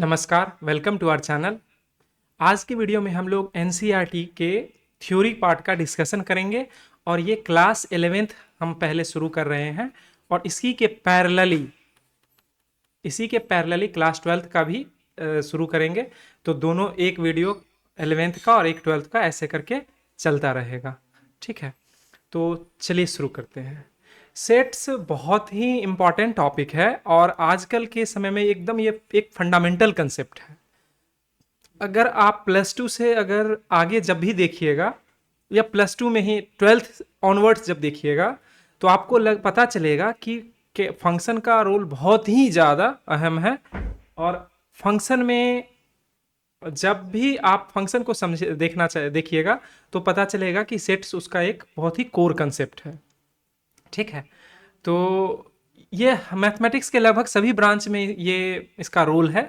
नमस्कार, welcome to our channel. आज की वीडियो में हम लोग एनसीईआरटी के थ्योरी पार्ट का डिस्कशन करेंगे और ये क्लास 11th हम पहले शुरू कर रहे हैं और इसी के पैरेलली क्लास 12th का भी शुरू करेंगे। तो दोनों एक वीडियो 11th का और एक 12th का ऐसे करके चलता रहेगा। ठीक है, तो चलिए शुरू करते हैं। सेट्स बहुत ही इम्पॉर्टेंट टॉपिक है और आजकल के समय में एकदम ये एक फंडामेंटल कंसेप्ट है। अगर आप प्लस टू से अगर आगे जब भी देखिएगा या प्लस टू में ही 12th ऑनवर्ड्स जब देखिएगा तो आपको पता चलेगा कि फंक्शन का रोल बहुत ही ज़्यादा अहम है। और फंक्शन में जब भी आप फंक्शन को देखिएगा तो पता चलेगा कि सेट्स उसका एक बहुत ही कोर कंसेप्ट है। ठीक है, तो ये मैथमेटिक्स के लगभग सभी ब्रांच में ये इसका रोल है।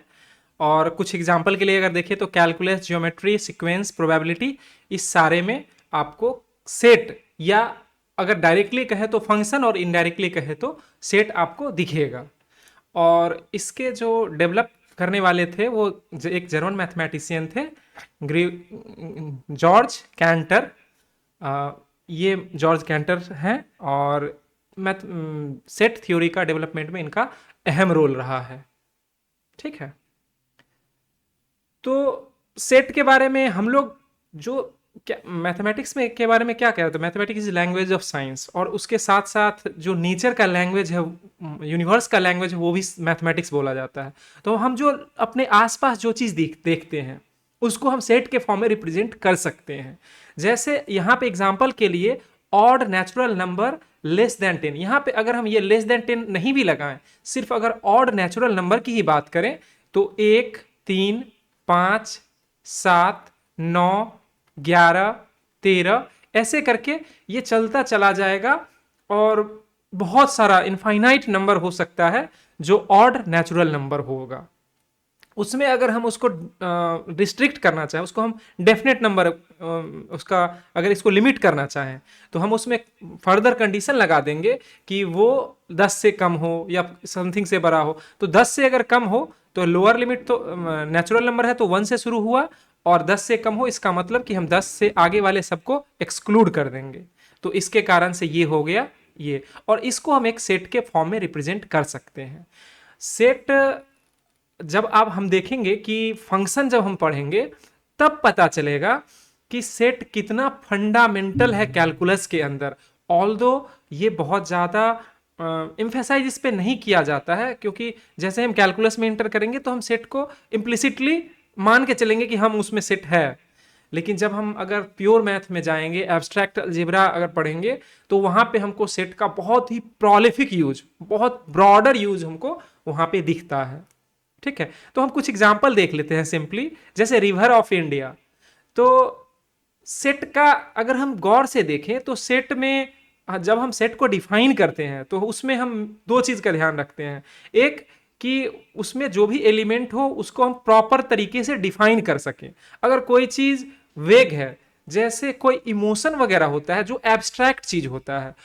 और कुछ एग्जांपल के लिए अगर देखें तो कैलकुलस, ज्योमेट्री, सीक्वेंस, प्रोबेबिलिटी, इस सारे में आपको सेट, या अगर डायरेक्टली कहे तो फंक्शन और इनडायरेक्टली कहे तो सेट आपको दिखेगा। और इसके जो डेवलप करने वाले थे वो एक जर्मन मैथमेटिशियन थे, जॉर्ज कैंटर। ये जॉर्ज कैंटर हैं और मैथ सेट थ्योरी का डेवलपमेंट में इनका अहम रोल रहा है। ठीक है, तो सेट के बारे में हम लोग जो क्या मैथमेटिक्स में के बारे में क्या कह रहे थे, mathematics is language of science, और उसके साथ साथ जो नेचर का लैंग्वेज है, यूनिवर्स का लैंग्वेज है, वो भी मैथमेटिक्स बोला जाता है। तो हम जो अपने आसपास जो चीज़ देखते हैं उसको हम सेट के फॉर्म में रिप्रेजेंट कर सकते हैं। जैसे यहाँ पे एग्जाम्पल के लिए odd natural number less than 10, यहाँ पे अगर हम ये लेस देन 10 नहीं भी लगाएं, सिर्फ अगर ऑड नेचुरल नंबर की ही बात करें तो 1, 3, 5, 7, 9, 11, 13 ऐसे करके ये चलता चला जाएगा और बहुत सारा इनफाइनाइट नंबर हो सकता है जो ऑड नेचुरल नंबर होगा। उसमें अगर हम उसको रिस्ट्रिक्ट करना चाहें, उसको हम डेफिनेट नंबर उसका अगर इसको लिमिट करना चाहें तो हम उसमें फर्दर कंडीशन लगा देंगे कि वो 10 से कम हो या समथिंग से बड़ा हो। तो 10 से अगर कम हो तो लोअर लिमिट तो नेचुरल नंबर है तो 1 से शुरू हुआ, और 10 से कम हो इसका मतलब कि हम 10 से आगे वाले सबको एक्सक्लूड कर देंगे। तो इसके कारण से ये हो गया ये, और इसको हम एक सेट के फॉर्म में रिप्रेजेंट कर सकते हैं। सेट जब आप हम देखेंगे कि फंक्शन जब हम पढ़ेंगे तब पता चलेगा कि सेट कितना फंडामेंटल है कैलकुलस के अंदर। ऑल्दो ये बहुत ज़्यादा एम्फेसाइज इस पे नहीं किया जाता है, क्योंकि जैसे हम कैलकुलस में इंटर करेंगे तो हम सेट को इम्प्लिसिटली मान के चलेंगे कि हम उसमें सेट है। लेकिन जब हम अगर प्योर मैथ में जाएंगे, एब्स्ट्रैक्ट अलजेब्रा अगर पढ़ेंगे तो वहाँ पे हमको सेट का बहुत ही प्रोलिफिक यूज, बहुत ब्रॉडर यूज हमको वहाँ पे दिखता है। ठीक है, तो हम कुछ एग्जाम्पल देख लेते हैं सिंपली। जैसे रिवर ऑफ इंडिया, तो सेट का अगर हम गौर से देखें तो सेट में जब हम सेट को डिफाइन करते हैं तो उसमें हम दो चीज़ का ध्यान रखते हैं। एक कि उसमें जो भी एलिमेंट हो उसको हम प्रॉपर तरीके से डिफाइन कर सकें। अगर कोई चीज़ वेग है, जैसे कोई इमोशन वगैरह होता है जो एब्स्ट्रैक्ट चीज़ होता है,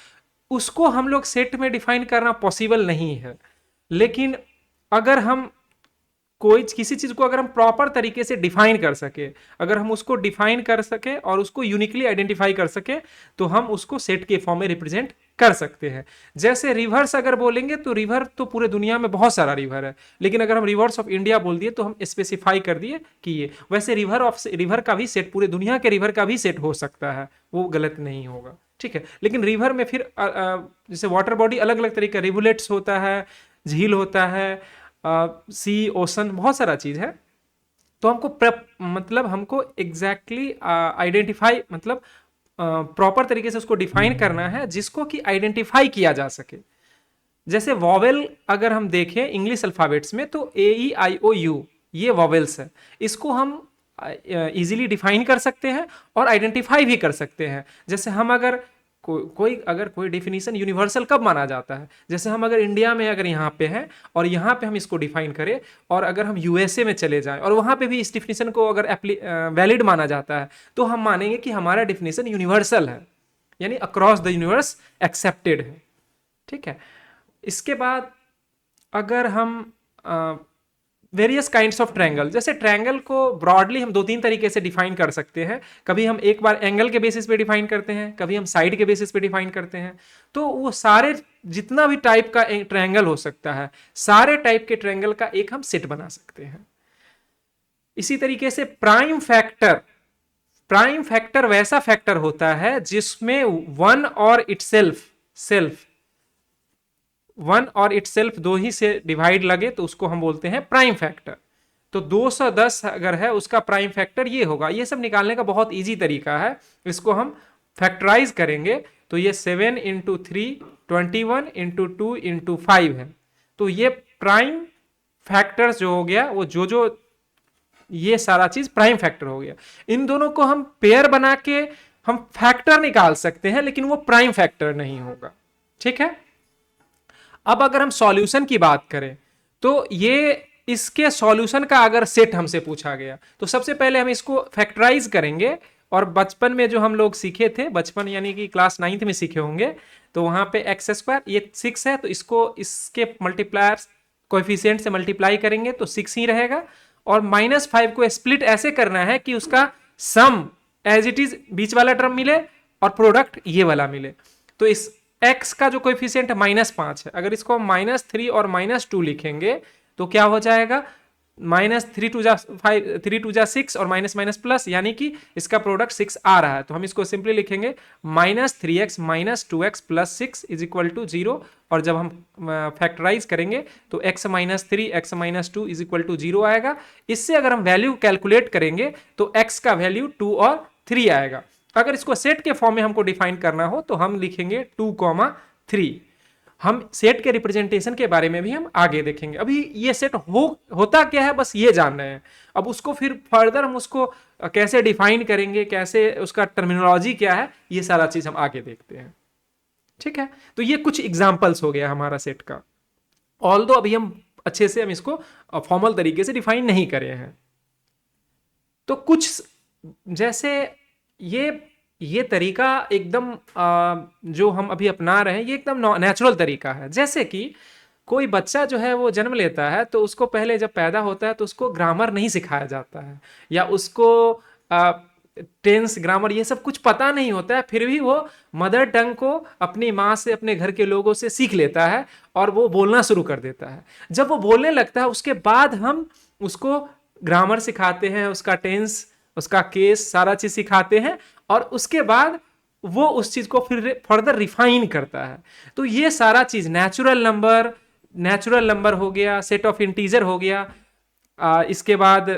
उसको हम लोग सेट में डिफाइन करना पॉसिबल नहीं है। लेकिन अगर हम कोई किसी चीज को अगर हम प्रॉपर तरीके से डिफाइन कर सके, अगर हम उसको डिफाइन कर सके और उसको यूनिकली आइडेंटिफाई कर सके तो हम उसको सेट के फॉर्म में रिप्रेजेंट कर सकते हैं। जैसे रिवर्स अगर बोलेंगे तो रिवर तो पूरे दुनिया में बहुत सारा रिवर है, लेकिन अगर हम रिवर्स ऑफ इंडिया बोल दिए तो हम स्पेसिफाई कर दिए कि ये, वैसे रिवर का भी सेट, पूरे दुनिया के रिवर का भी सेट हो सकता है, वो गलत नहीं होगा। ठीक है, लेकिन रिवर में फिर जैसे वाटर बॉडी अलग अलग तरीके, रिवुलेट्स होता है, झील होता है, सी, ओशन, बहुत सारा चीज़ है। तो हमको मतलब हमको एग्जैक्टली आइडेंटिफाई, मतलब प्रॉपर तरीके से उसको डिफाइन करना है जिसको कि आइडेंटिफाई किया जा सके। जैसे वॉवेल अगर हम देखें इंग्लिश अल्फ़ाबेट्स में तो AEIOU ये वॉवेल्स है, इसको हम इजीली डिफाइन कर सकते हैं और आइडेंटिफाई भी कर सकते हैं। जैसे हम अगर कोई डेफिनेशन यूनिवर्सल कब माना जाता है, जैसे हम अगर इंडिया में अगर यहाँ पे हैं और यहाँ पे हम इसको डिफाइन करें, और अगर हम USA में चले जाएं और वहाँ पे भी इस डिफिनेशन को अगर वैलिड माना जाता है तो हम मानेंगे कि हमारा डिफिनेशन यूनिवर्सल है, यानी अक्रॉस द यूनिवर्स एक्सेप्टेड है। ठीक है, इसके बाद अगर हम वेरियस काइंड्स ऑफ ट्रायंगल, जैसे ट्रायंगल को ब्रॉडली हम 2-3 तरीके से डिफाइन कर सकते हैं। कभी हम एक बार एंगल के बेसिस पे डिफाइन करते हैं, कभी हम साइड के बेसिस पे डिफाइन करते हैं। तो वो सारे जितना भी टाइप का ट्रायंगल हो सकता है, सारे टाइप के ट्रायंगल का एक हम सेट बना सकते हैं। इसी तरीके से प्राइम फैक्टर वैसा फैक्टर होता है जिसमें वन और इटसेल्फ दो ही से डिवाइड लगे, तो उसको हम बोलते हैं प्राइम फैक्टर। तो 210 अगर है उसका प्राइम फैक्टर ये होगा। ये सब निकालने का बहुत इजी तरीका है। इसको हम फैक्टराइज करेंगे तो ये 7 इंटू 3 21 इंटू 2 इंटू 5 है। तो ये प्राइम फैक्टर्स जो हो गया, वो जो ये सारा चीज प्राइम फैक्टर हो गया। इन दोनों को हम पेयर बना के हम फैक्टर निकाल सकते हैं, लेकिन वो प्राइम फैक्टर नहीं होगा। ठीक है। अब अगर हम सॉल्यूशन की बात करें तो ये इसके सॉल्यूशन का अगर सेट हमसे पूछा गया तो सबसे पहले हम इसको फैक्टराइज करेंगे। और बचपन में जो हम लोग सीखे थे, बचपन यानी कि क्लास 9th में सीखे होंगे, तो वहां पे एक्स स्क्वायर ये 6 है, तो इसको इसके मल्टीप्लायर्स कोएफिशिएंट से मल्टीप्लाई करेंगे तो 6 ही रहेगा। और -5 को स्प्लिट ऐसे करना है कि उसका सम एज इट इज बीच वाला टर्म मिले और प्रोडक्ट ये वाला मिले। तो इस x का जो कोएफिशिएंट है -5 है, अगर इसको हम -3 और -2 लिखेंगे तो क्या हो जाएगा, -3 2 5 3 2 6 और माइनस माइनस प्लस, यानी कि इसका प्रोडक्ट 6 आ रहा है। तो हम इसको सिंपली लिखेंगे -3x - 2x + 6 = 0। और जब हम फैक्टराइज करेंगे तो x - 3 x - 2 = 0 आएगा। इससे अगर हम वैल्यू कैलकुलेट करेंगे तो x का वैल्यू 2 और 3 आएगा। अगर इसको सेट के फॉर्म में हमको डिफाइन करना हो तो हम लिखेंगे 2, 3। हम सेट के रिप्रेजेंटेशन के बारे में भी हम आगे देखेंगे। अभी ये सेट होता क्या है बस ये जान रहे हैं। अब उसको फिर फर्दर हम उसको कैसे डिफाइन करेंगे, कैसे उसका टर्मिनोलॉजी क्या है, ये सारा चीज हम आगे देखते हैं। ठीक है। तो ये कुछ एग्जांपल्स हो गया हमारा सेट का। ऑल्दो अभी हम अच्छे से हम इसको फॉर्मल तरीके से डिफाइन नहीं करे हैं। तो कुछ जैसे ये तरीका एकदम जो हम अभी अपना रहे हैं ये एकदम नेचुरल तरीका है। जैसे कि कोई बच्चा जो है वो जन्म लेता है तो उसको पहले जब पैदा होता है तो उसको ग्रामर नहीं सिखाया जाता है, या उसको टेंस ग्रामर ये सब कुछ पता नहीं होता है, फिर भी वो मदर टंग को अपनी माँ से अपने घर के लोगों से सीख लेता है और वो बोलना शुरू कर देता है। जब वो बोलने लगता है उसके बाद हम उसको ग्रामर सिखाते हैं, उसका टेंस, उसका केस, सारा चीज सिखाते हैं, और उसके बाद वो उस चीज को फिर फर्दर रिफाइन करता है। तो ये सारा चीज नेचुरल नंबर हो गया, सेट ऑफ इंटीजर हो गया, इसके बाद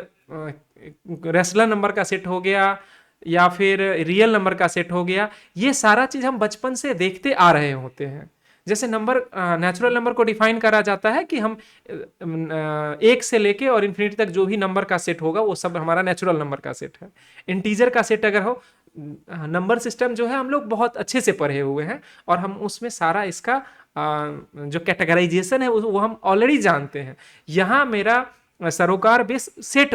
रेशनल नंबर का सेट हो गया, या फिर रियल नंबर का सेट हो गया। ये सारा चीज हम बचपन से देखते आ रहे होते हैं। जैसे नेचुरल नंबर को डिफाइन करा जाता है कि हम 1 से लेके और इन्फिनिटी तक जो भी नंबर का सेट होगा वो सब हमारा नेचुरल नंबर का सेट है। इंटीजर का सेट अगर हो, नंबर सिस्टम जो है हम लोग बहुत अच्छे से पढ़े हुए हैं और हम उसमें सारा इसका जो कैटेगराइजेशन है वो हम ऑलरेडी जानते हैं। यहाँ मेरा सरोकार बेस सेट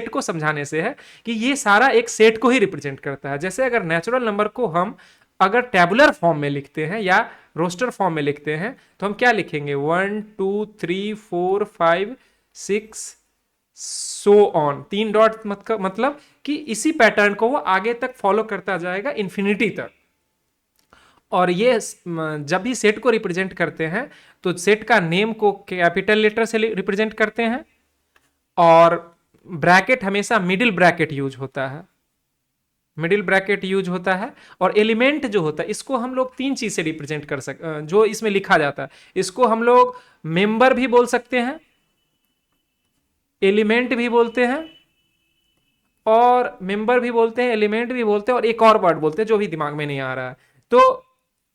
को समझाने से है कि ये सारा एक सेट को ही रिप्रेजेंट करता है। जैसे अगर नेचुरल नंबर को हम अगर टेबुलर फॉर्म में लिखते हैं या रोस्टर फॉर्म में लिखते हैं तो हम क्या लिखेंगे, 1 2 3 4 5 6 सो ऑन, 3 डॉट मतलब कि इसी पैटर्न को वो आगे तक फॉलो करता जाएगा इन्फिनिटी तक। और ये जब भी सेट को रिप्रेजेंट करते हैं तो सेट का नेम को कैपिटल लेटर से रिप्रेजेंट करते हैं, और ब्रैकेट हमेशा मिडिल ब्रैकेट यूज होता है। और एलिमेंट जो होता है इसको हम लोग 3 चीज से रिप्रेजेंट कर सकते, जो इसमें लिखा जाता है। इसको हम लोग मेंबर भी बोल सकते हैं, एलिमेंट भी बोलते हैं, और मेंबर भी बोलते हैं, एलिमेंट भी बोलते हैं, और एक और वर्ड बोलते हैं जो भी दिमाग में नहीं आ रहा है। तो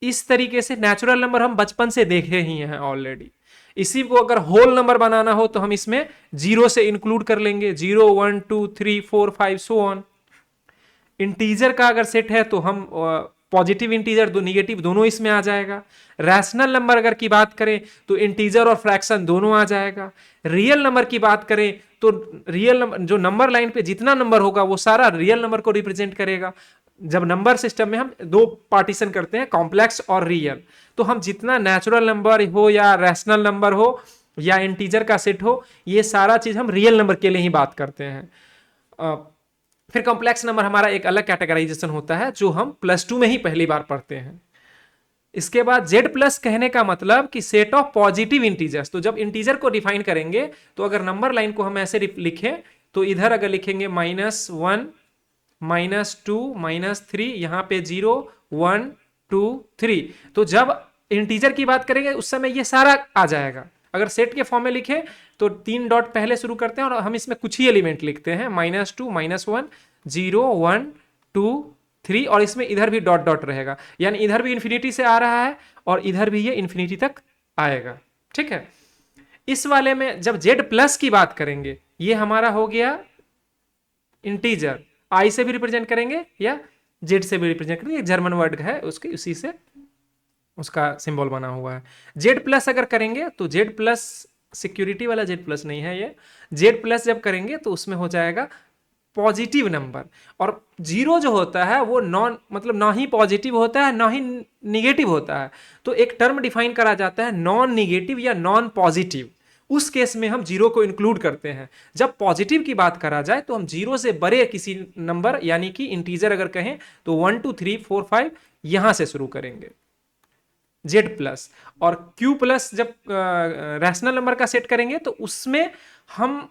इस तरीके से नेचुरल नंबर हम बचपन से देखे ही हैं ऑलरेडी। इसी को अगर होल नंबर बनाना हो तो हम इसमें 0 से इंक्लूड कर लेंगे, 0 1 2 3 4 5 सो ऑन। इंटीजर का अगर सेट है तो हम पॉजिटिव इंटीजर निगेटिव दोनों इसमें आ जाएगा। रैशनल नंबर अगर की बात करें तो इंटीजर और फ्रैक्शन दोनों आ जाएगा। रियल नंबर की बात करें तो रियल नंबर जो नंबर लाइन पे जितना नंबर होगा वो सारा रियल नंबर को रिप्रेजेंट करेगा। जब नंबर सिस्टम में हम 2 पार्टीशन करते हैं, कॉम्प्लेक्स और रियल, तो हम जितना नेचुरल नंबर हो या रैशनल नंबर हो या इंटीजर का सेट हो, ये सारा चीज हम रियल नंबर के लिए ही बात करते हैं। फिर कॉम्प्लेक्स नंबर हमारा एक अलग कैटेगराइजेशन होता है जो हम +2 में ही पहली बार पढ़ते हैं। इसके बाद जेड प्लस कहने का मतलब कि सेट ऑफ पॉजिटिव इंटीजर्स। तो जब इंटीजर को डिफाइन करेंगे तो अगर नंबर लाइन को हम ऐसे लिखें तो इधर अगर लिखेंगे -1 -2 -3, यहां पे 0 1 2 3, तो जब इंटीजर की बात करेंगे उस समय ये सारा आ जाएगा। अगर सेट के फॉर्म में लिखे तो 3 डॉट पहले शुरू करते हैं और हम इसमें कुछ ही एलिमेंट लिखते हैं, -2 -1 0 1 2 3, और इसमें इधर भी डॉट डॉट रहेगा, यानी इधर भी इंफिनिटी से आ रहा है और इधर भी ये इंफिनिटी तक आएगा। ठीक है, इस वाले में जब जेड प्लस की बात करेंगे ये हमारा हो गया इंटीजर, आई से भी रिप्रेजेंट करेंगे या जेड से भी रिप्रेजेंट करेंगे, जर्मन वर्ड है उसके, उसी से उसका सिंबल बना हुआ है। जेड प्लस अगर करेंगे तो जेड प्लस सिक्योरिटी वाला जेड प्लस नहीं है ये, जेड प्लस जब करेंगे तो उसमें हो जाएगा पॉजिटिव नंबर। और जीरो जो होता है वो नॉन, मतलब ना ही पॉजिटिव होता है ना ही निगेटिव होता है, तो एक टर्म डिफाइन करा जाता है नॉन निगेटिव या नॉन पॉजिटिव। उस केस में हम जीरो को इंक्लूड करते हैं। जब पॉजिटिव की बात करा जाए तो हम जीरो से बड़े किसी नंबर यानी कि इंटीजर अगर कहें तो 1 2 3 4 5 यहां से शुरू करेंगे जेड प्लस। और क्यू प्लस जब रैशनल नंबर का सेट करेंगे तो उसमें हम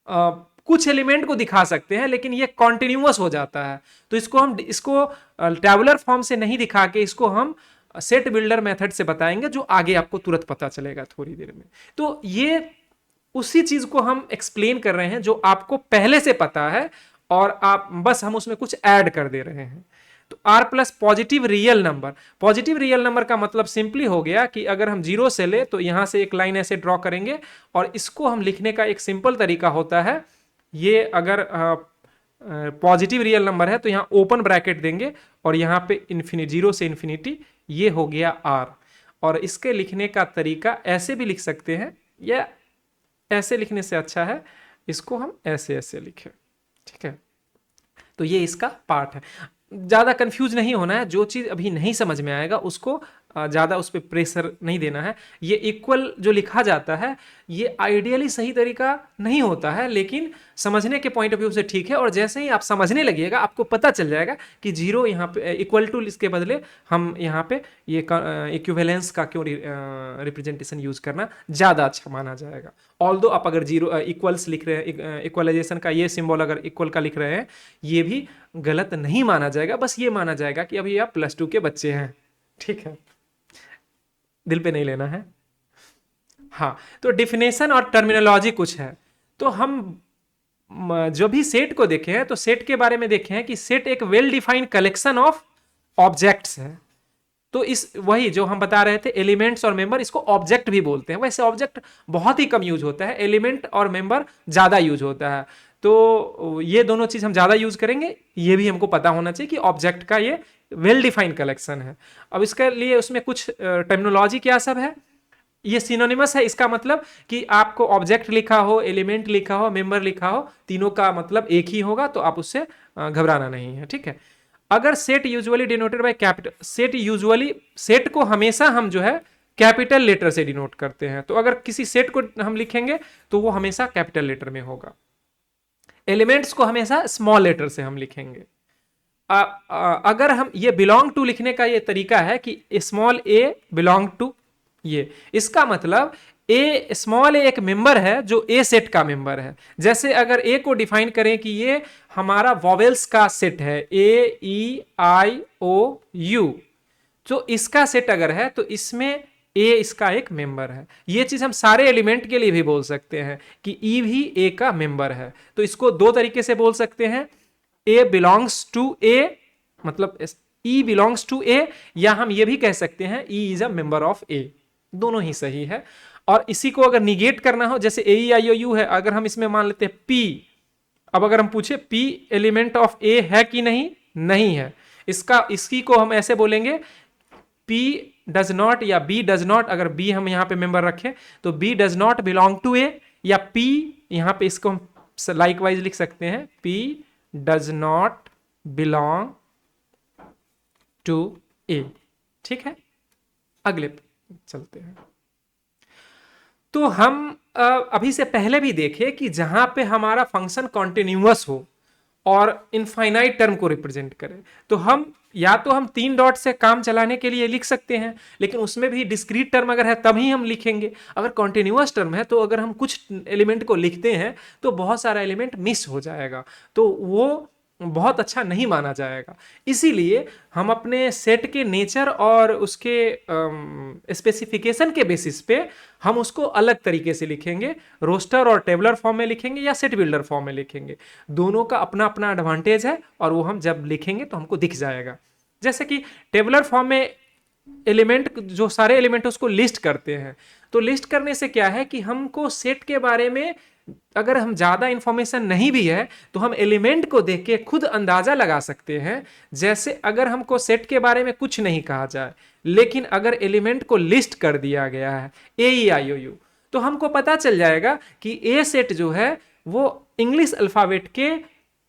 कुछ एलिमेंट को दिखा सकते हैं लेकिन ये कॉन्टिन्यूअस हो जाता है, तो इसको टैबुलर फॉर्म से नहीं दिखा के इसको हम सेट बिल्डर मेथड से बताएंगे, जो आगे आपको तुरंत पता चलेगा थोड़ी देर में। तो ये उसी चीज को हम एक्सप्लेन कर रहे हैं जो आपको पहले से पता है और आप बस हम उसमें कुछ ऐड कर दे रहे हैं। तो R plus positive real number, positive real number का मतलब सिंपली हो गया कि अगर हम जीरो से ले तो यहां से एक लाइन ऐसे ड्रॉ करेंगे और इसको हम लिखने का एक सिंपल तरीका होता है, ये अगर पॉजिटिव रियल नंबर है तो यहां ओपन ब्रैकेट देंगे और यहां पे इन्फिनिटी, जीरो से इन्फिनिटी, ये हो गया आर। और इसके लिखने का तरीका ऐसे भी लिख सकते हैं या ऐसे लिखने से अच्छा है इसको हम ऐसे ऐसे लिखें। ठीक है, तो ये इसका पार्ट है। ज़्यादा कंफ्यूज नहीं होना है, जो चीज़ अभी नहीं समझ में आएगा उसको ज़्यादा उस पर प्रेशर नहीं देना है। ये इक्वल जो लिखा जाता है ये आइडियली सही तरीका नहीं होता है, लेकिन समझने के पॉइंट ऑफ व्यू से ठीक है। और जैसे ही आप समझने लगिएगा आपको पता चल जाएगा कि जीरो यहाँ पे इक्वल टू, इसके बदले हम यहाँ पे ये इक्विवेलेंस का क्यों रिप्रेजेंटेशन यूज करना ज़्यादा अच्छा माना जाएगा। ऑल्दो आप अगर जीरो इक्वल्स लिख रहे हैं, इक्वलाइजेशन का ये सिंबल अगर इक्वल का लिख रहे हैं, ये भी गलत नहीं माना जाएगा, बस ये माना जाएगा कि अभी आप +2 के बच्चे हैं। ठीक है, दिल पे नहीं लेना है। हाँ, तो डिफिनेशन और टर्मिनोलॉजी कुछ है। तो हम जो भी सेट को देखे हैं तो सेट के बारे में देखे हैं कि सेट एक well defined collection of objects है। तो इस वही जो हम बता रहे थे एलिमेंट्स और मेंबर, इसको ऑब्जेक्ट भी बोलते हैं। वैसे ऑब्जेक्ट बहुत ही कम यूज होता है, एलिमेंट और मेंबर ज्यादा यूज होता है। तो ये दोनों चीज हम ज्यादा यूज करेंगे, ये भी हमको पता होना चाहिए कि ऑब्जेक्ट का ये वेल डिफाइंड कलेक्शन है। अब इसके लिए उसमें कुछ टर्मिनोलॉजी क्या सब है, ये सिनोनिमस है। इसका मतलब कि आपको ऑब्जेक्ट लिखा हो, एलिमेंट लिखा हो, मेंबर लिखा हो, तीनों का मतलब एक ही होगा, तो आप उससे घबराना नहीं है। ठीक है, अगर set usually denoted by capital, set को हमेशा हम जो है कैपिटल लेटर से डिनोट करते हैं। तो अगर किसी सेट को हम लिखेंगे तो वो हमेशा कैपिटल लेटर में होगा। एलिमेंट्स को हमेशा स्मॉल लेटर से हम लिखेंगे। अगर हम ये बिलोंग टू लिखने का ये तरीका है कि स्मॉल ए बिलोंग टू, ये इसका मतलब ए, स्मॉल ए एक मेंबर है जो ए सेट का मेंबर है। जैसे अगर ए को डिफाइन करें कि ये हमारा वॉवेल्स का सेट है, ए ई आई ओ यू, तो इसका सेट अगर है तो इसमें ए इसका एक मेंबर है। ये चीज हम सारे एलिमेंट के लिए भी बोल सकते हैं कि ई भी ए का मेंबर है। तो इसको दो तरीके से बोल सकते हैं, ए बिलोंग्स टू ए, मतलब ई बिलोंग्स टू ए, या हम ये भी कह सकते हैं e is a member of A. दोनों ही सही है। और इसी को अगर निगेट करना हो, जैसे ए ई आई ओ यू है, अगर हम इसमें मान लेते हैं पी, अब अगर हम पूछे पी एलिमेंट ऑफ ए है कि नहीं, नहीं है, इसकी को हम ऐसे बोलेंगे पी डज नॉट या बी डज नॉट। अगर बी हम यहां पे मेंबर रखें तो b does not belong to A, या पी यहां पे इसको हम लाइकवाइज लिख सकते हैं p does not belong to A. ठीक है, अगले चलते हैं। तो हम अभी से पहले भी देखे कि जहां पे हमारा फंक्शन कॉन्टिन्यूअस हो और इनफाइनाइट टर्म को रिप्रेजेंट करे, तो हम या तो हम 3 डॉट से काम चलाने के लिए लिख सकते हैं, लेकिन उसमें भी डिस्क्रीट टर्म अगर है तभी हम लिखेंगे। अगर कॉन्टिन्यूअस टर्म है तो अगर हम कुछ एलिमेंट को लिखते हैं तो बहुत सारा एलिमेंट मिस हो जाएगा, तो वो बहुत अच्छा नहीं माना जाएगा। इसीलिए हम अपने सेट के नेचर और उसके स्पेसिफिकेशन के बेसिस पे हम उसको अलग तरीके से लिखेंगे, रोस्टर और टेबलर फॉर्म में लिखेंगे या सेट बिल्डर फॉर्म में लिखेंगे। दोनों का अपना अपना एडवांटेज है और वो हम जब लिखेंगे तो हमको दिख जाएगा। जैसे कि टेबलर फॉर्म में एलिमेंट, जो सारे एलिमेंट उसको लिस्ट करते हैं, तो लिस्ट करने से क्या है कि हमको सेट के बारे में अगर हम ज्यादा इंफॉर्मेशन नहीं भी है तो हम एलिमेंट को देख के खुद अंदाजा लगा सकते हैं। जैसे अगर हमको सेट के बारे में कुछ नहीं कहा जाए, लेकिन अगर एलिमेंट को लिस्ट कर दिया गया है AEIOU, तो हमको पता चल जाएगा कि ए सेट जो है वो इंग्लिश अल्फाबेट के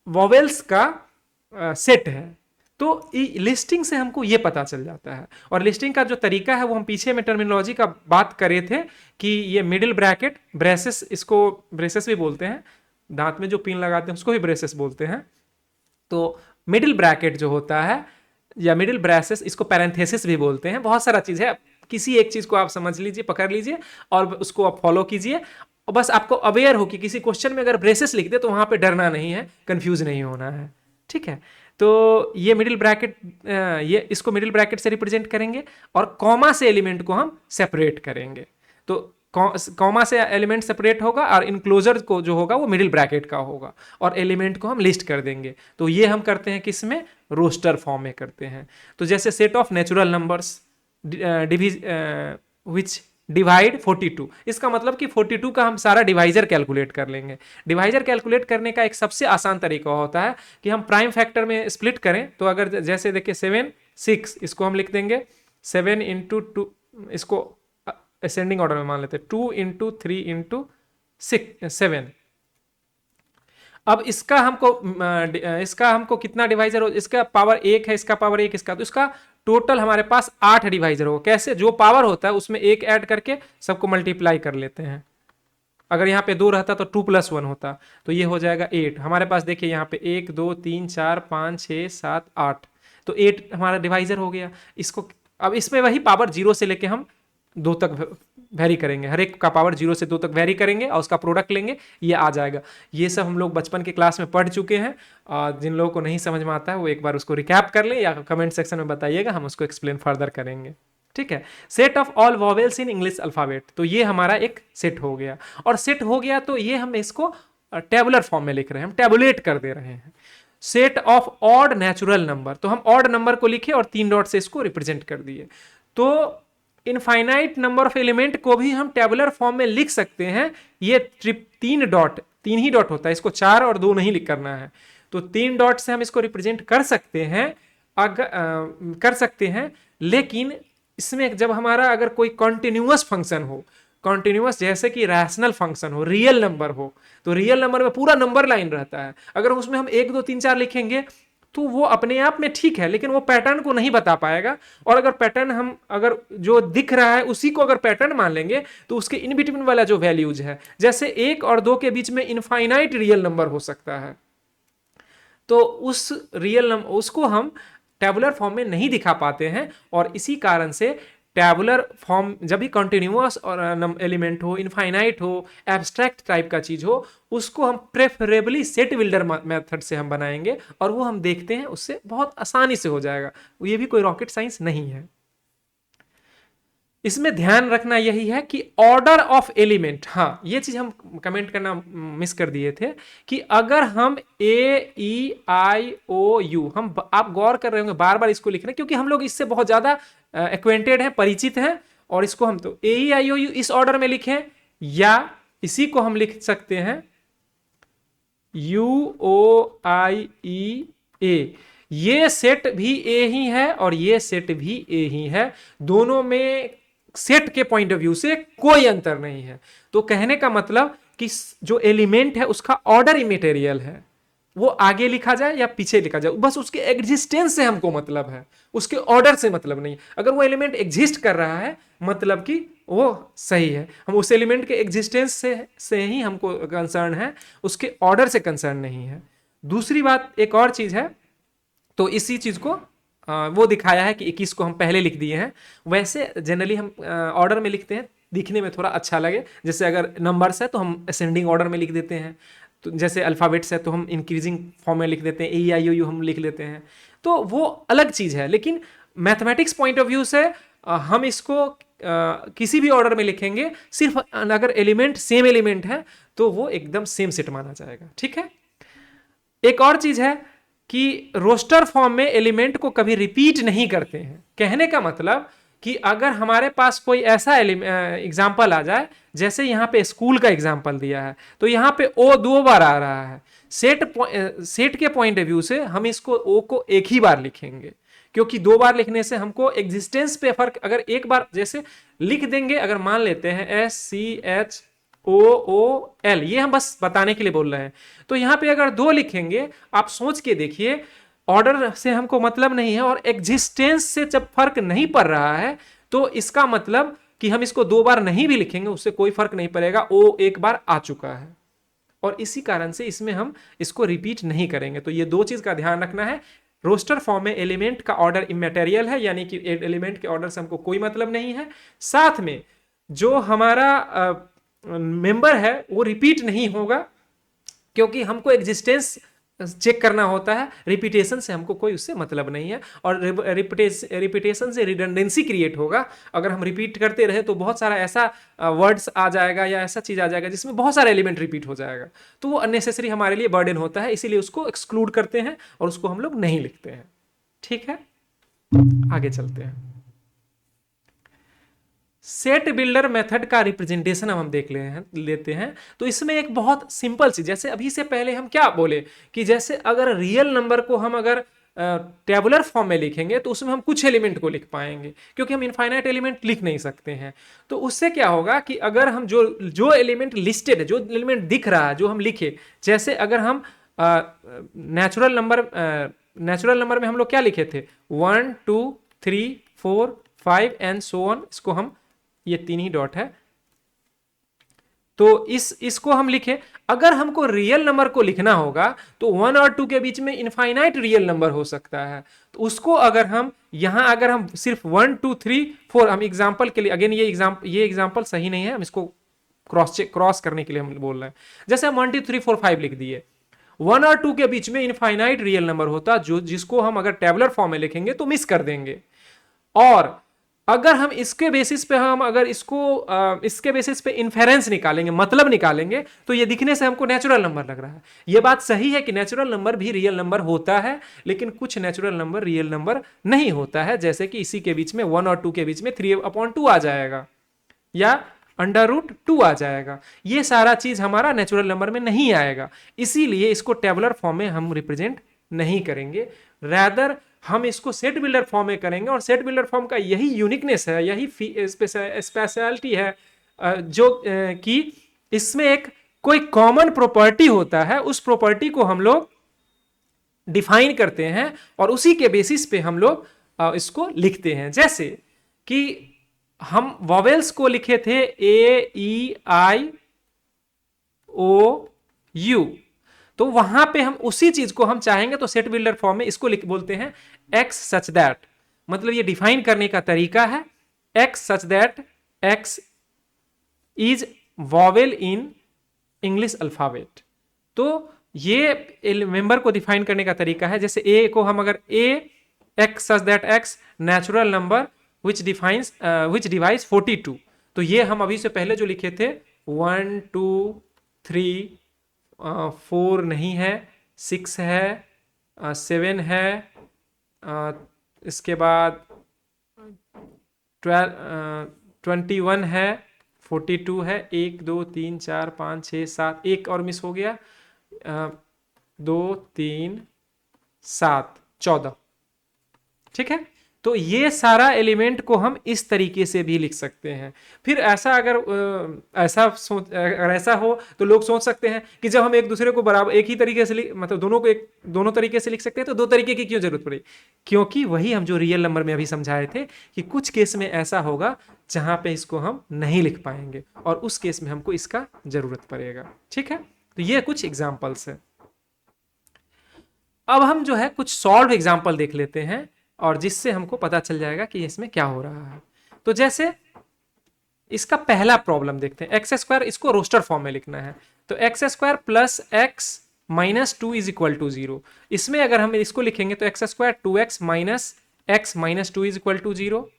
वॉवेल्स का सेट है। तो लिस्टिंग से हमको ये पता चल जाता है। और लिस्टिंग का जो तरीका है वो हम पीछे में टर्मिनोलॉजी का बात करे थे कि ये मिडिल ब्रैकेट, ब्रेसेस, इसको ब्रेसेस भी बोलते हैं, दांत में जो पिन लगाते हैं उसको भी ब्रेसेस बोलते हैं। तो मिडिल ब्रैकेट जो होता है या मिडिल ब्रेसेस, इसको पैरेंथेसिस भी बोलते हैं। बहुत सारा चीज है, किसी एक चीज को आप समझ लीजिए, पकड़ लीजिए और उसको आप फॉलो कीजिए। और बस आपको अवेयर हो कि किसी क्वेश्चन में अगर ब्रेसेस लिख दे तो वहां पे डरना नहीं है, कंफ्यूज नहीं होना है, ठीक है। तो ये मिडिल ब्रैकेट, ये इसको मिडिल ब्रैकेट से रिप्रेजेंट करेंगे और कॉमा से एलिमेंट को हम सेपरेट करेंगे। तो कॉमा से एलिमेंट सेपरेट होगा और इनक्लोजर को जो होगा वो मिडिल ब्रैकेट का होगा, और एलिमेंट को हम लिस्ट कर देंगे। तो ये हम करते हैं किस में, रोस्टर फॉर्म में करते हैं। तो जैसे set of natural numbers which divide 42, इसका मतलब कि 42 का हम सारा डिवाइजर कैलकुलेट कर लेंगे। डिवाइजर कैलकुलेट करने का एक सबसे आसान तरीका होता है कि हम प्राइम फैक्टर में स्प्लिट करें। तो अगर जैसे देखिए 7 6, इसको हम लिख देंगे 7 इंटू 2, इसको असेंडिंग ऑर्डर में मान लेते हैं, 2 इंटू 3 इंटू 7। अब इसका हमको कितना डिवाइजर हो, इसका पावर 1 है, इसका पावर 1, इसका, तो इसका टोटल हमारे पास 8 डिवाइजर हो। कैसे, जो पावर होता है उसमें 1 ऐड करके सबको मल्टीप्लाई कर लेते हैं। अगर यहाँ पे 2 रहता तो 2 + 1 होता, तो ये हो जाएगा 8 हमारे पास। देखिए यहाँ पे 1 2 3 4 5 6 7 8, तो 8 हमारा डिवाइजर हो गया। इसको अब इसमें वही पावर 0 से लेके हम 2 तक वेरी करेंगे, हर एक का पावर 0 से 2 तक वेरी करेंगे और उसका प्रोडक्ट लेंगे, ये आ जाएगा। ये सब हम लोग बचपन के क्लास में पढ़ चुके हैं, और जिन लोगों को नहीं समझ में आता है वो एक बार उसको रिकैप कर ले या कमेंट सेक्शन में बताइएगा, हम उसको एक्सप्लेन फर्दर करेंगे, ठीक है। Set of all vowels in English alphabet, तो ये हमारा एक सेट हो गया। और सेट हो गया तो ये हम इसको टेबुलर फॉर्म में लिख रहे हैं, हम टेबुलेट कर दे रहे हैं। Set of odd natural number, तो हम ऑड नंबर को लिखे और 3 डॉट से इसको रिप्रेजेंट कर दिए। तो इनफाइनाइट नंबर ऑफ एलिमेंट को भी हम टेबुलर फॉर्म में लिख सकते हैं। ये 3 ही डॉट होता है, इसको 4 और 2 नहीं लिख करना है। तो 3 डॉट से हम इसको रिप्रेजेंट कर सकते हैं, कर सकते हैं। लेकिन इसमें जब हमारा अगर कोई कॉन्टिन्यूअस फंक्शन हो, कॉन्टिन्यूअस जैसे कि रैशनल फंक्शन हो, रियल नंबर हो, तो रियल नंबर में पूरा नंबर लाइन रहता है। अगर उसमें हम 1 2 3 4 लिखेंगे तो वो अपने आप में ठीक है, लेकिन वो पैटर्न को नहीं बता पाएगा। और अगर पैटर्न हम अगर जो दिख रहा है उसी को अगर पैटर्न मान लेंगे तो उसके इन बिटवीन वाला जो वैल्यूज है, जैसे 1 और 2 के बीच में इनफाइनाइट रियल नंबर हो सकता है, तो उस रियल नंबर उसको हम टेबुलर फॉर्म में नहीं दिखा पाते हैं। और इसी कारण से टैबुलर फॉर्म जब भी कंटिन्यूअस और एलिमेंट हो, इनफाइनाइट हो, एब्स्ट्रैक्ट टाइप का चीज हो, उसको हम प्रेफरेबली सेट बिल्डर मेथड से हम बनाएंगे, और वो हम देखते हैं उससे बहुत आसानी से हो जाएगा। ये भी कोई रॉकेट साइंस नहीं है। इसमें ध्यान रखना यही है कि ऑर्डर ऑफ एलिमेंट, हाँ ये चीज हम कमेंट करना मिस कर दिए थे कि अगर हम AEIOU, हम आप गौर कर रहे होंगे बार बार इसको लिख रहे हैं क्योंकि हम लोग इससे बहुत ज्यादा एक्वेंटेड हैं, परिचित हैं। और इसको हम तो AEIOU इस ऑर्डर में लिखें, या इसी को हम लिख सकते हैं UOIEA। ये सेट भी ए ही है और ये सेट भी ए ही है, दोनों में सेट के पॉइंट ऑफ व्यू से कोई अंतर नहीं है। तो कहने का मतलब कि जो एलिमेंट है उसका ऑर्डर इमेटेरियल है, वो आगे लिखा जाए या पीछे लिखा जाए, बस उसके एग्जिस्टेंस से हमको मतलब है, उसके ऑर्डर से मतलब नहीं। अगर वो एलिमेंट एग्जिस्ट कर रहा है मतलब कि वो सही है, हम उस एलिमेंट के एग्जिस्टेंस से ही हमको कंसर्न है, उसके ऑर्डर से कंसर्न नहीं है। दूसरी बात एक और चीज है, तो इसी चीज को वो दिखाया है कि 21 को हम पहले लिख दिए हैं। वैसे जनरली हम ऑर्डर में लिखते हैं, दिखने में थोड़ा अच्छा लगे। जैसे अगर नंबर्स है तो हम असेंडिंग ऑर्डर में लिख देते हैं, तो जैसे अल्फ़ाबेट्स है तो हम इंक्रीजिंग फॉर्म में लिख देते हैं, ए आई ओ यू हम लिख लेते हैं, तो वो अलग चीज़ है। लेकिन मैथमेटिक्स पॉइंट ऑफ व्यू से हम इसको किसी भी ऑर्डर में लिखेंगे, सिर्फ अगर एलिमेंट सेम एलिमेंट है तो वो एकदम सेम सेट माना जाएगा। ठीक है। एक और चीज है कि रोस्टर फॉर्म में एलिमेंट को कभी रिपीट नहीं करते हैं। कहने का मतलब कि अगर हमारे पास कोई ऐसा एग्जाम्पल आ जाए, जैसे यहाँ पे स्कूल का एग्जाम्पल दिया है, तो यहाँ पे ओ 2 बार आ रहा है, सेट के पॉइंट ऑफ व्यू से हम इसको ओ को एक ही बार लिखेंगे, क्योंकि 2 बार लिखने से हमको एग्जिस्टेंस पे फर्क, अगर एक बार जैसे लिख देंगे, अगर मान लेते हैं SCHOOL, ये हम बस बताने के लिए बोल रहे हैं, तो यहां पे अगर 2 लिखेंगे, आप सोच के देखिए, ऑर्डर से हमको मतलब नहीं है और एग्जिस्टेंस से जब फर्क नहीं पड़ रहा है, तो इसका मतलब कि हम इसको 2 बार नहीं भी लिखेंगे उससे कोई फर्क नहीं पड़ेगा, ओ एक बार आ चुका है, और इसी कारण से इसमें हम इसको रिपीट नहीं करेंगे। तो ये 2 चीज का ध्यान रखना है। रोस्टर फॉर्म में एलिमेंट का ऑर्डर इमेटेरियल है, यानी कि एलिमेंट के ऑर्डर से हमको कोई मतलब नहीं है। साथ में जो हमारा मेंबर है वो रिपीट नहीं होगा, क्योंकि हमको एग्जिस्टेंस चेक करना होता है, रिपीटेशन से हमको कोई उससे मतलब नहीं है। और रिपीटेशन से रिडंडेंसी क्रिएट होगा। अगर हम रिपीट करते रहे तो बहुत सारा ऐसा वर्ड्स आ जाएगा या ऐसा चीज आ जाएगा जिसमें बहुत सारा एलिमेंट रिपीट हो जाएगा, तो वो अननेसेसरी हमारे लिए बर्डन होता है, इसीलिए उसको एक्सक्लूड करते हैं और उसको हम लोग नहीं लिखते हैं। ठीक है, आगे चलते हैं। सेट बिल्डर मेथड का रिप्रेजेंटेशन हम देख लेते हैं। तो इसमें एक बहुत सिंपल सी, जैसे अभी से पहले हम क्या बोले कि जैसे अगर रियल नंबर को हम अगर टेबुलर फॉर्म में लिखेंगे तो उसमें हम कुछ एलिमेंट को लिख पाएंगे, क्योंकि हम इनफाइनाइट एलिमेंट लिख नहीं सकते हैं। तो उससे क्या होगा कि अगर हम जो जो एलिमेंट लिस्टेड है, जो एलिमेंट दिख रहा है, जो हम लिखे, जैसे अगर हम नेचुरल नंबर में हम लोग क्या लिखे थे, 1 2 3 4 5 एंड सो ऑन, इसको हम, ये 3 ही डॉट है, तो इसको हम लिखे। अगर हमको रियल नंबर को लिखना होगा तो 1 और 2 के बीच में इनफाइनाइट रियल नंबर हो सकता है, तो उसको अगर हम यहां, अगर हम सिर्फ 1 2 3 4, हम एग्जांपल के लिए, अगेन ये एग्जांपल सही नहीं है, हम इसको क्रॉस करने के लिए हम बोल रहे हैं। जैसे हम 1 2 3 4 5 लिख दिए, 1 और 2 के बीच में इनफाइनाइट रियल नंबर होता, जो जिसको हम अगर टेबुलर फॉर्म में लिखेंगे तो मिस कर देंगे। और अगर हम इसके बेसिस पे, हम अगर इसके बेसिस पे इन्फेरेंस निकालेंगे, मतलब निकालेंगे, तो ये दिखने से हमको नेचुरल नंबर लग रहा है। ये बात सही है कि नेचुरल नंबर भी रियल नंबर होता है, लेकिन कुछ नेचुरल नंबर रियल नंबर नहीं होता है, जैसे कि इसी के बीच में 1 और 2 के बीच में 3/2 आ जाएगा या √2 आ जाएगा। ये सारा चीज हमारा नेचुरल नंबर में नहीं आएगा, इसीलिए इसको टेबुलर फॉर्म में हम रिप्रेजेंट नहीं करेंगे, रैदर हम इसको सेट बिल्डर फॉर्म में करेंगे। और सेट बिल्डर फॉर्म का यही यूनिकनेस है, यही स्पेशलिटी है, जो कि इसमें एक कोई कॉमन प्रॉपर्टी होता है, उस प्रॉपर्टी को हम लोग डिफाइन करते हैं और उसी के बेसिस पे हम लोग इसको लिखते हैं। जैसे कि हम वॉवेल्स को लिखे थे AEIOU, तो वहां पे हम उसी चीज को हम चाहेंगे तो सेट बिल्डर फॉर्म में इसको लिख बोलते हैं x सच दैट, मतलब ये डिफाइन करने का तरीका है, x such that x is vowel in English alphabet. तो ये मेंबर को डिफाइन करने का तरीका है। जैसे a को हम अगर x such that x natural number which device 42, तो ये हम अभी से पहले जो लिखे थे 1 2 3 4 नहीं है, 6 है, 7 है, इसके बाद 21 है, 42 है, 1 2 3 4 5 6 7, एक और मिस हो गया, 2 3 7 14। ठीक है, तो ये सारा एलिमेंट को हम इस तरीके से भी लिख सकते हैं। फिर ऐसा अगर अगर ऐसा हो तो लोग सोच सकते हैं कि जब हम एक दूसरे को बराबर एक ही तरीके से मतलब दोनों तरीके से लिख सकते हैं तो दो तरीके की क्यों जरूरत पड़ी? क्योंकि वही हम जो रियल नंबर में अभी समझाए थे कि कुछ केस में ऐसा होगा जहां पे इसको हम नहीं लिख पाएंगे और उस केस में हमको इसका जरूरत पड़ेगा। ठीक है, तो ये कुछ एग्जाम्पल्स है। अब हम जो है कुछ सॉल्व एग्जाम्पल देख लेते हैं और जिससे हमको पता चल जाएगा कि इसमें क्या हो रहा है। तो जैसे इसका पहला प्रॉब्लम देखते हैं, एक्स स्क्वायर, इसको रोस्टर फॉर्म में लिखना है। तो X square plus X minus two is equal to zero. इसमें अगर हम इसको लिखेंगे तो X square two X minus two is equal to zero.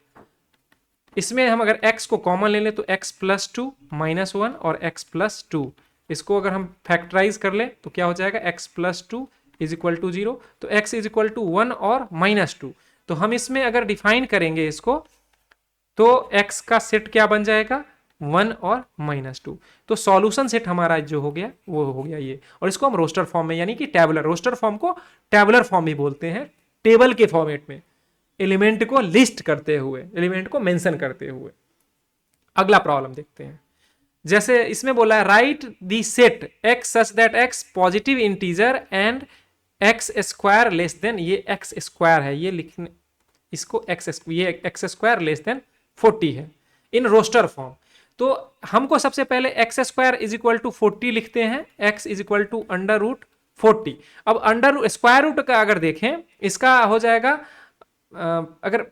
इसमें हम अगर x को कॉमन ले लें तो x plus to minus one और x प्लस टू, इसको अगर हम फैक्टराइज कर ले तो क्या हो जाएगा, x plus two is equal to zero. तो x is equal to one और माइनस टू। तो हम इसमें अगर डिफाइन करेंगे इसको तो x का सेट क्या बन जाएगा, वन और माइनस टू। तो सॉल्यूशन सेट हमारा जो हो गया वो हो गया ये, और इसको हम रोस्टर फॉर्म में यानी कि टेबुलर, रोस्टर फॉर्म को टेबुलर फॉर्म भी बोलते हैं, टेबल के फॉर्मेट में एलिमेंट को लिस्ट करते हुए, एलिमेंट को मेंशन करते हुए। अगला प्रॉब्लम देखते हैं। जैसे इसमें बोला है right the set x such that x positive integer and x square less than, ये x स्क्वायर है, ये लिखने इसको ये x स्क्वायर लेस देन 40 है इन रोस्टर फॉर्म। तो हमको सबसे पहले X square is equal to 40 लिखते हैं, x is equal to under root 40। अब अंडर स्क्वायर रूट का अगर देखें इसका हो जाएगा, अगर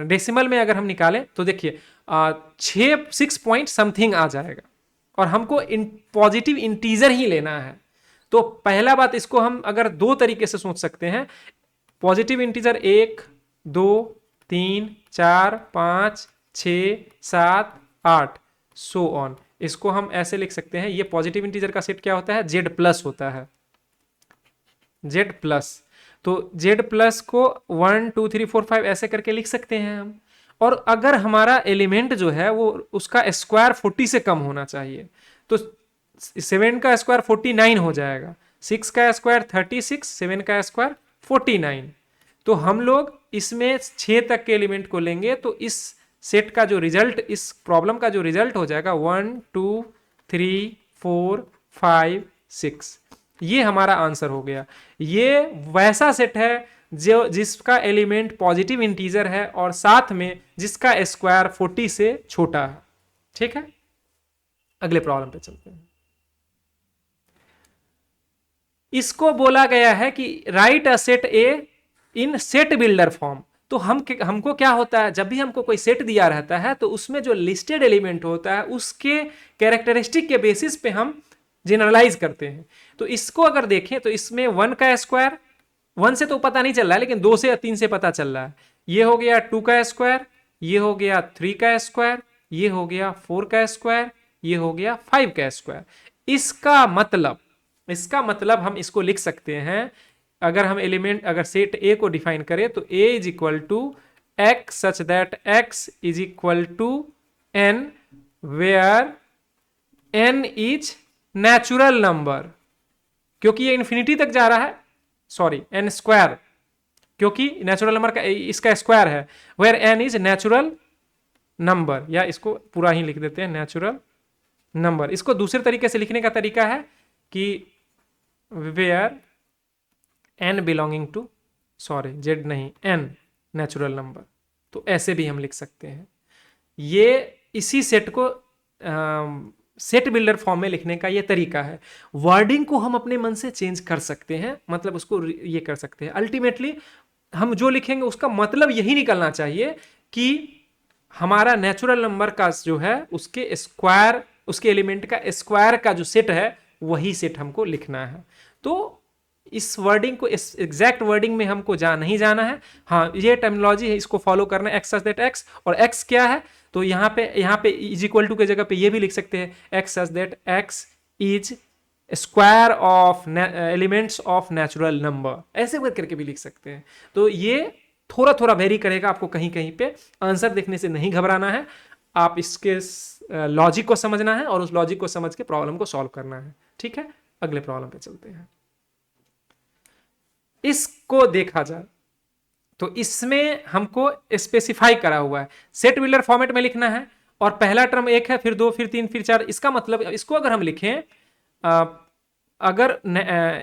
डेसिमल में अगर हम निकालें तो देखिए 6 पॉइंट समथिंग आ जाएगा और हमको पॉजिटिव इंटीजर ही लेना है। तो पहला बात, इसको हम अगर दो तरीके से सोच सकते हैं, पॉजिटिव इंटीजर 1 2 3 4 5 6 7 8 सो ऑन, इसको हम ऐसे लिख सकते हैं। ये पॉजिटिव इंटीजर का सेट क्या होता है, जेड प्लस होता है, जेड प्लस। तो जेड प्लस को 1 2 3 4 5 ऐसे करके लिख सकते हैं हम। और अगर हमारा एलिमेंट जो है वो उसका स्क्वायर 40 से कम होना चाहिए, तो 7 का स्क्वायर 49 हो जाएगा, 6 का स्क्वायर 36, 7 का स्क्वायर 49। तो हम लोग इसमें 6 तक के एलिमेंट को लेंगे तो इस सेट का जो रिजल्ट, इस प्रॉब्लम का जो रिजल्ट हो जाएगा 1 2 3 4 5 6, ये हमारा आंसर हो गया। ये वैसा सेट है जो जिसका एलिमेंट पॉजिटिव इंटीजर है और साथ में जिसका स्क्वायर 40 से छोटा है। ठीक है, अगले प्रॉब्लम पे चलते हैं। इसको बोला गया है कि right a set A in set builder form. तो हमको क्या होता है, जब भी हमको कोई सेट दिया रहता है तो उसमें जो लिस्टेड एलिमेंट होता है उसके कैरेक्टरिस्टिक के बेसिस पे हम जनरलाइज करते हैं। तो इसको अगर देखें तो इसमें 1 का स्क्वायर, 1 से तो पता नहीं चल रहा है लेकिन 2 से या 3 से पता चल रहा है। ये हो गया 2 का स्क्वायर, ये हो गया 3 का स्क्वायर, ये हो गया 4 का स्क्वायर, ये हो गया 5 का स्क्वायर। इसका मतलब हम इसको लिख सकते हैं, अगर हम एलिमेंट अगर सेट ए को डिफाइन करें तो A is equal to x such that x is equal to n where n is natural number, क्योंकि ये इंफिनिटी तक जा रहा है, सॉरी एन स्क्वायर, क्योंकि नेचुरल नंबर का इसका स्क्वायर है, where n is natural number, या इसको पूरा ही लिख देते हैं नेचुरल नंबर। इसको दूसरे तरीके से लिखने का तरीका है कि where N belonging to, sorry Z नहीं, एन नेचुरल नंबर, तो ऐसे भी हम लिख सकते हैं। ये इसी सेट को सेट बिल्डर फॉर्म में लिखने का ये तरीका है। वर्डिंग को हम अपने मन से चेंज कर सकते हैं, मतलब उसको ये कर सकते हैं। अल्टीमेटली हम जो लिखेंगे उसका मतलब यही निकलना चाहिए कि हमारा नेचुरल नंबर का जो है उसके स्क्वायर, उसके एलिमेंट का स्क्वायर का जो सेट है वही सेट हमको लिखना है। तो इस वर्डिंग को, इस एग्जैक्ट वर्डिंग में हमको नहीं जाना है। हाँ, ये टर्मिनोलॉजी है, इसको फॉलो करना है, एक्स सच दैट एक्स, और एक्स क्या है तो यहाँ पे इज इक्वल टू के जगह पे ये भी लिख सकते हैं, x such that x is square of elements of natural number, ऐसे करके भी लिख सकते हैं। तो ये थोड़ा थोड़ा वेरी करेगा, आपको कहीं कहीं पे आंसर देखने से नहीं घबराना है, आप इसके लॉजिक को समझना है और उस लॉजिक को समझ के प्रॉब्लम को सॉल्व करना है। ठीक है, अगले प्रॉब्लम पे चलते हैं। इसको देखा जाए तो इसमें हमको स्पेसिफाई करा हुआ है, सेट बिल्डर फॉर्मेट में लिखना है, और पहला टर्म एक है, फिर दो, फिर तीन, फिर चार। इसका मतलब इसको अगर हम लिखें, अगर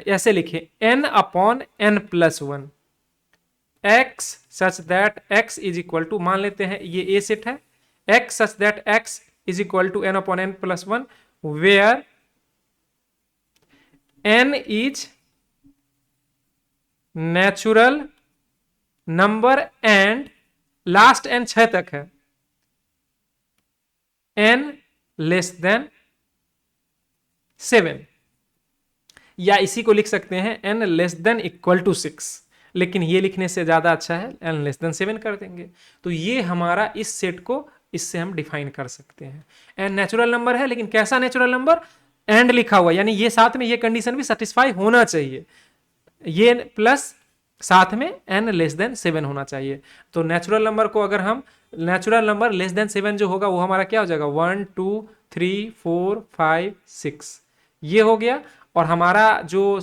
ऐसे लिखें, n upon n plus one, x such that x is equal to, मान लेते हैं ये ए सेट है, x such that x is equal to n upon n plus one, where n is natural number and last n 6 तक है, n less then 7, या इसी को लिख सकते हैं n less than equal to 6, लेकिन ये लिखने से ज्यादा अच्छा है, n लेस देन 7 कर देंगे। तो ये हमारा इस सेट को इससे हम डिफाइन कर सकते हैं। n नेचुरल नंबर है, लेकिन कैसा नेचुरल नंबर, एंड लिखा हुआ, यानी ये साथ में ये कंडीशन भी सेटिस्फाई होना चाहिए, ये प्लस साथ में n लेस देन 7 होना चाहिए। तो नेचुरल नंबर को अगर हम, नेचुरल नंबर लेस देन 7 जो होगा वो हमारा क्या हो जाएगा, 1 2 3 4 5 6, ये हो गया। और हमारा जो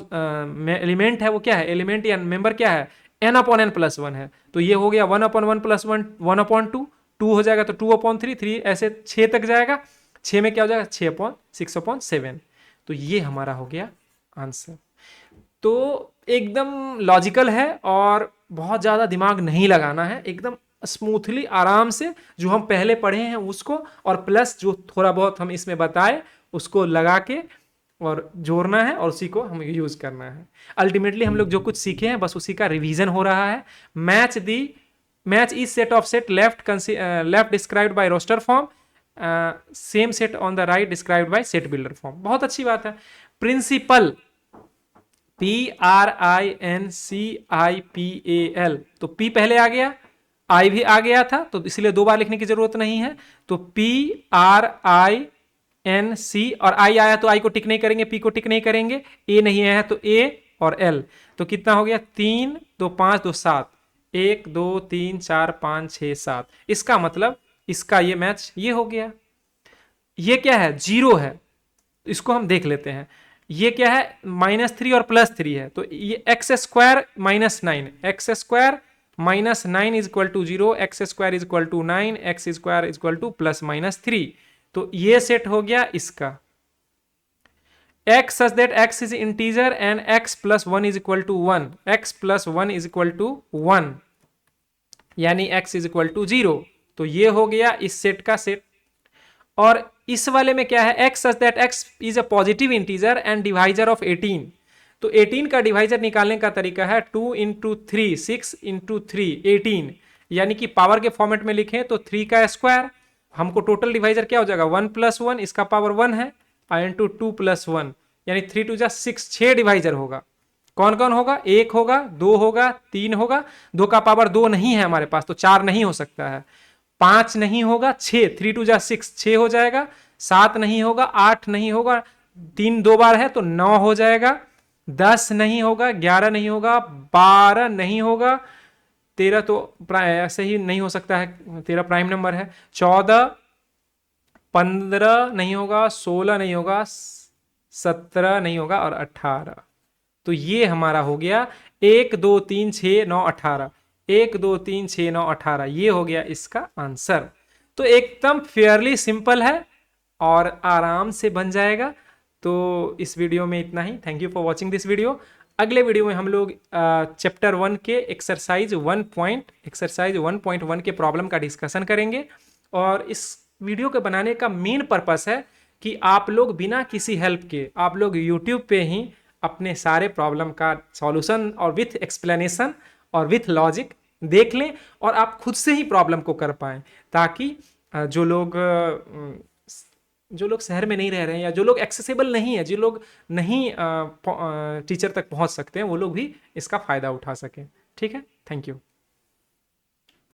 एलिमेंट है वो क्या है, एलिमेंट या मेंबर क्या है, n upon n plus one है, तो ये हो गया 1 अपॉन 1 प्लस वन, 1 अपॉन 2, 2 हो जाएगा तो 2 अपॉन 3, 3 ऐसे 6 तक जाएगा, 6 में क्या हो जाएगा, 6 अपॉन 6 अपॉन 7। तो ये हमारा हो गया आंसर। तो एकदम लॉजिकल है और बहुत ज़्यादा दिमाग नहीं लगाना है, एकदम स्मूथली आराम से जो हम पहले पढ़े हैं उसको, और प्लस जो थोड़ा बहुत हम इसमें बताए उसको लगा के और जोड़ना है, और उसी को हम यूज करना है। अल्टीमेटली हम लोग जो कुछ सीखे हैं बस उसी का रिवीजन हो रहा है। Match is set of set left described by roster form, same set on the right described by set builder form. बहुत अच्छी बात है। प्रिंसिपल, PRINCIPAL, तो P पहले आ गया, I भी आ गया था, तो इसलिए दो बार लिखने की जरूरत नहीं है। तो PRINC, और I आया तो I को टिक नहीं करेंगे, P को टिक नहीं करेंगे, A नहीं आया तो A और L। तो कितना हो गया, 3 2 5 2 7, 1 2 3 4 5 6 7। इसका मतलब इसका ये मैच ये हो गया। ये क्या है, 0 है, इसको हम देख लेते हैं। ये क्या है, -3 और +3 है, तो ये x square -9, x square -9 is equal to 0, x square is equal to 9, x square is equal to +-3। तो ये सेट हो गया इसका। x such that x is integer and x + 1 is equal to 1, x + 1 is equal to 1, यानी x is equal to 0। तो ये हो गया इस सेट का सेट। और इस वाले में क्या है, x such that x is a positive integer and divisor of 18। तो 18 का डिवाइजर निकालने का तरीका है 2 × 3, 6 × 3 18, यानी कि पावर के फॉर्मेट में लिखें तो 3 का स्क्वायर। हमको टोटल डिवाइजर क्या हो जाएगा, 1 + 1, इसका पावर 1 है, इंटू 2 + 1, यानी 3 2 6, 6 डिवाइजर होगा। कौन कौन होगा, 1 होगा, 2 होगा, 3 होगा, 2 का पावर 2 नहीं है हमारे पास तो 4 नहीं हो सकता है, 5 नहीं होगा, 6, 3 2 6, 6 हो जाएगा, 7 नहीं होगा, 8 नहीं होगा, 3 2 बार है तो 9 हो जाएगा, 10 नहीं होगा, 11 नहीं होगा, 12 नहीं होगा, 13 तो ऐसे ही नहीं हो सकता है, 13 प्राइम नंबर है, 14 15 नहीं होगा, 16 नहीं होगा, 17 नहीं होगा, और 18। तो ये हमारा हो गया 1 2 3 6 9 18, 1 2 3 6 9 18, ये हो गया इसका आंसर। तो एकदम फेयरली सिंपल है और आराम से बन जाएगा। तो इस वीडियो में इतना ही। Thank you for watching this video. अगले वीडियो में हम लोग चैप्टर 1 के एक्सरसाइज 1.1 के प्रॉब्लम का डिस्कशन करेंगे। और इस वीडियो के बनाने का मेन पर्पस है कि आप लोग बिना किसी हेल्प के आप लोग यूट्यूब पे ही अपने सारे प्रॉब्लम का सॉल्यूशन और विथ एक्सप्लेनेशन और विथ लॉजिक देख लें और आप खुद से ही प्रॉब्लम को कर पाएं, ताकि जो लोग शहर में नहीं रह रहे हैं या जो लोग एक्सेसिबल नहीं है, जो लोग नहीं टीचर तक पहुंच सकते हैं, वो लोग भी इसका फ़ायदा उठा सकें। ठीक है, थैंक यू।